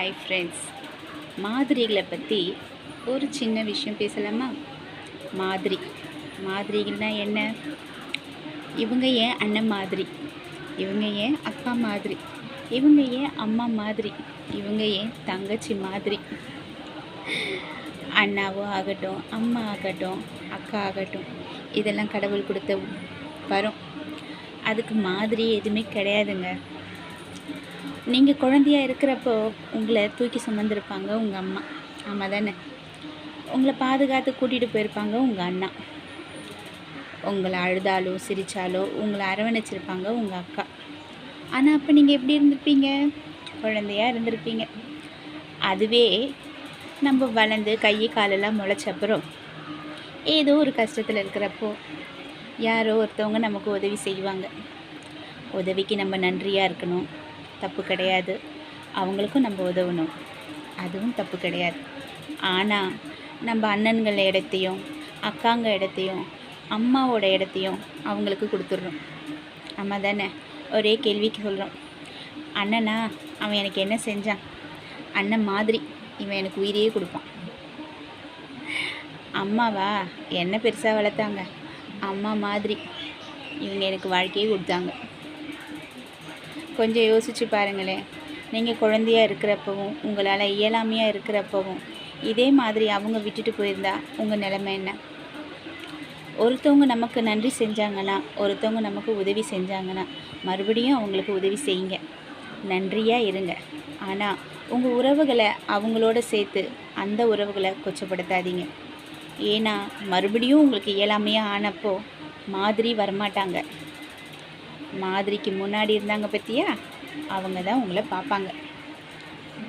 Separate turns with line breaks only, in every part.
Hi friends, மாதிரிகளை பற்றி ஒரு சின்ன விஷயம் பேசலாமா? மாதிரிகள்னால் என்ன? இவங்க ஏன் அண்ணன் மாதிரி, இவங்க ஏன் அக்கா மாதிரி, இவங்க ஏன் அம்மா மாதிரி, இவங்க ஏன் தங்கச்சி மாதிரி. அண்ணாவோ ஆகட்டும், அம்மா ஆகட்டும், அக்கா ஆகட்டும், இதெல்லாம் கடவுள் கொடுத்த வரும். அதுக்கு மாதிரி எதுவுமே கிடையாதுங்க. நீங்கள் குழந்தையாக இருக்கிறப்போ உங்களை தூக்கி சுமந்துருப்பாங்க உங்கள் அம்மா, ஆமாம் தானே? உங்களை பாதுகாத்து கூட்டிகிட்டு போயிருப்பாங்க உங்கள் அண்ணா. உங்களை அழுதாலோ சிரித்தாலோ உங்களை அரவணைச்சிருப்பாங்க உங்கள் அக்கா. ஆனால் அப்போ நீங்கள் எப்படி இருந்திருப்பீங்க? குழந்தையாக இருந்திருப்பீங்க. அதுவே நம்ம வளர்ந்து கை காலெல்லாம் முளைச்சப்புறம் ஏதோ ஒரு கஷ்டத்தில் இருக்கிறப்போ யாரோ ஒருத்தவங்க நமக்கு உதவி செய்வாங்க. உதவிக்கு நம்ம நன்றியாக இருக்கணும், தப்பு கிடையாது. அவங்களுக்கும் நம்ம உதவணும், அதுவும் தப்பு கிடையாது. ஆனால் நம்ம அண்ணன்கள் இடத்தையும் அக்காங்க இடத்தையும் அம்மாவோட இடத்தையும் அவங்களுக்கு கொடுத்துட்றோம், ஆமாம் தானே? ஒரே கேள்விக்கு சொல்கிறோம், அண்ணனா அவன் எனக்கு என்ன செஞ்சான், அண்ணன் மாதிரி இவன் எனக்கு உயிரையே கொடுப்பான். அம்மாவா என்ன பெருசாக வளர்த்தாங்க, அம்மா மாதிரி இவங்க எனக்கு வாழ்க்கையே கொடுத்தாங்க. கொஞ்சம் யோசித்து பாருங்களேன். நீங்கள் குழந்தையாக இருக்கிறப்பவும் உங்களால் இயலாமையாக இருக்கிறப்பவும் இதே மாதிரி அவங்க விட்டுட்டு போயிருந்தா உங்கள் நிலைமை என்ன? ஒருத்தவங்க நமக்கு நன்றி செஞ்சாங்கன்னா, ஒருத்தவங்க நமக்கு உதவி செஞ்சாங்கன்னா மறுபடியும் அவங்களுக்கு உதவி செய்யுங்க, நன்றியாக இருங்க. ஆனால் உங்கள் உறவுகளை அவங்களோட சேர்த்து அந்த உறவுகளை கொச்சப்படுத்தாதீங்க. ஏன்னா மறுபடியும் உங்களுக்கு இயலாமையாக ஆனப்போ மாதிரி வரமாட்டாங்க. மாதிரிக்கு முன்னாடி இருந்தாங்க பற்றியா, அவங்க தான் உங்களை பார்ப்பாங்க.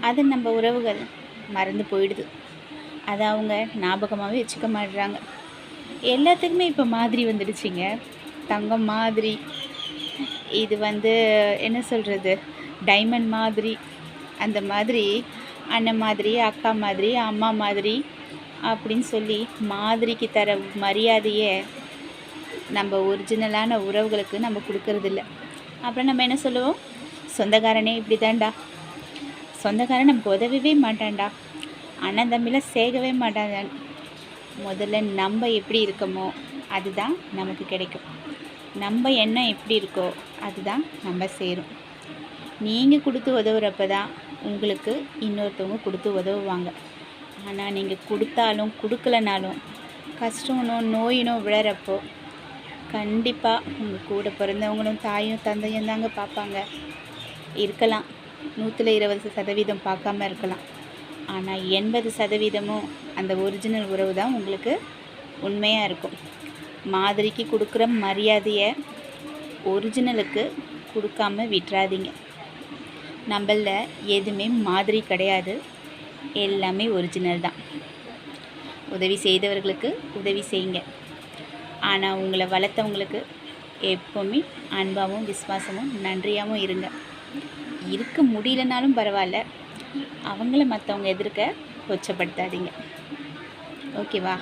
அது நம்ம உறவுகள் மறந்து போயிடுது, அதை அவங்க ஞாபகமாகவே வச்சுக்க மாட்டுறாங்க. எல்லாத்துக்குமே இப்போ மாதிரி வந்துடுச்சிங்க. தங்கம் மாதிரி, இது என்ன சொல்கிறது, டைமண்ட் மாதிரி, அந்த மாதிரி அண்ணன் மாதிரி அக்கா மாதிரி அம்மா மாதிரி அப்படின்னு சொல்லி மாதிரிக்கு தர மரியாதையை நம்ம ஒரிஜினலான உறவுகளுக்கு நம்ம கொடுக்கறதில்ல. அப்புறம் நம்ம என்ன சொல்லுவோம், சொந்தக்காரனே இப்படி தான்டா, சொந்தக்காரன் நமக்கு உதவவே மாட்டான்டா, அண்ணன் தம்பிலாம் சேர்க்கவே மாட்டாங்க. முதல்ல நம்ம எப்படி இருக்கோமோ அதுதான் நமக்கு கிடைக்கும். நம்ம எண்ணம் எப்படி இருக்கோ அதுதான் நம்ம சேரும். நீங்கள் கொடுத்து உதவுறப்ப தான் உங்களுக்கு இன்னொருத்தவங்க கொடுத்து உதவுவாங்க. ஆனால் நீங்கள் கொடுத்தாலும் கொடுக்கலனாலும் கஷ்டம்னோ நோயினோ விழறப்போ கண்டிப்பாக உங்கள் கூட பிறந்தவங்களும் தாயும் தந்தையும் தாங்க பார்ப்பாங்க. இருக்கலாம் 120% பார்க்காம இருக்கலாம். ஆனால் 80% அந்த ஒரிஜினல் உறவு தான் உங்களுக்கு உண்மையாக இருக்கும். மாதிரிக்கு கொடுக்குற மரியாதையை ஒரிஜினலுக்கு கொடுக்காம விட்டுறாதீங்க. நம்மள எதுவுமே மாதிரி கிடையாது, எல்லாமே ஒரிஜினல் தான். உதவி செய்தவர்களுக்கு உதவி செய்யுங்க. ஆனால் உங்களை வளர்த்தவங்களுக்கு எப்போவுமே அன்பாகவும் விசுவாசமும் நன்றியாகவும் இருங்க. இருக்க முடியலனாலும் பரவாயில்ல, அவங்கள மற்றவங்க எதிர்க்க கொச்சப்படுத்தாதீங்க. ஓகேவா?